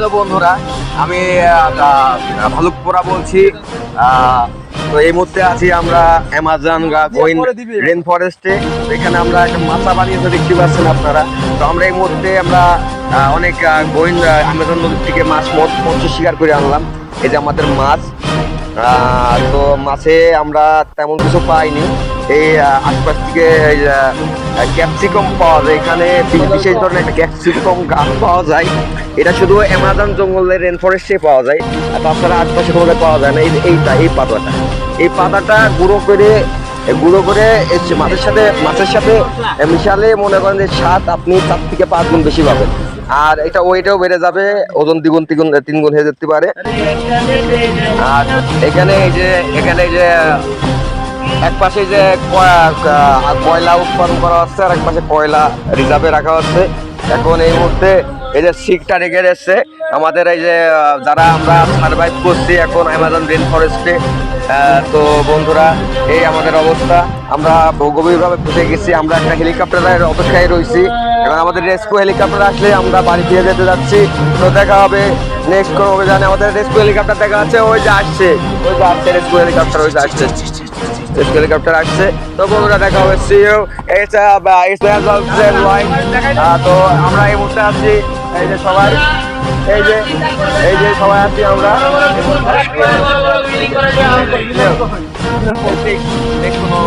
Hello বন্ধুরা, আমি ভালুকপুরা বলছি। তো এই মুহূর্তে আছি আমরা অ্যামাজন গোইন রেন ফরেস্টে। এখানে আমরা একটা মাছা বানিয়েছে, দেখতে পাচ্ছেন আপনারা। তো আমরা এই মুহূর্তে অনেক গোইন অ্যামাজন নদীর থেকে মৎস্য শিকার করে আনলাম। এই যে আমাদের মাছ। তো মাছে আমরা তেমন কিছু পাইনি। এই আশপাশ থেকে ক্যাপসিকাম পাওয়া যায়, এখানে বিশেষ ধরনের একটা ক্যাপসিকাম গাছ পাওয়া যায়। এটা শুধু অ্যামাজন জঙ্গলের রেন ফরেস্টে পাওয়া যায়, আর তাছাড়া আশপাশে কোথাও পাওয়া যায় না। এই পাতাটা গুঁড়ো করে মাছের সাথে মিশালে মনে করেন যে স্বাদ আপনি 4 থেকে 5 গুণ বেশি পাবেন। আর এটা ওয়েটাও বেড়ে যাবে, ওজন 3 গুণ হয়ে যেতে পারে। আর এখানে এই যে এক পাশে যে কয়লা উৎপাদন করা হচ্ছে, আর এক পাশে কয়লা রিজার্ভে রাখা হচ্ছে। এখন এই মুহূর্তে এই যে শিকটা রেখে যাচ্ছে আমাদের, এই যে যারা আমরা সার্ভাইভ করছি এখন অ্যামাজন রেন ফরেস্টে। তো বন্ধুরা, এই আমাদের অবস্থা। আমরা গভীরভাবে ফেসে গেছি। আমরা একটা হেলিকপ্টারের অপেক্ষায় রয়েছি। এখন আমাদের রেস্কিউ হেলিকপ্টার আসলে আমরা বাড়ি ফিরে যেতে যাচ্ছি। তো দেখা হবে নেক্সট কোনো অভিযানে। আমাদের রেস্কিউ হেলিকপ্টার দেখা যাচ্ছে, ওই যে আসছে রেস্কিউ হেলিকপ্টার, ওই যে আসছে হেলিকপ্টার আসছে। তো বন্ধুরা, দেখা হবে, সি ইউ। তো আমরা এই মুহূর্তে আছি, এই যে সবাই সবাই আছি আমরা। কোনো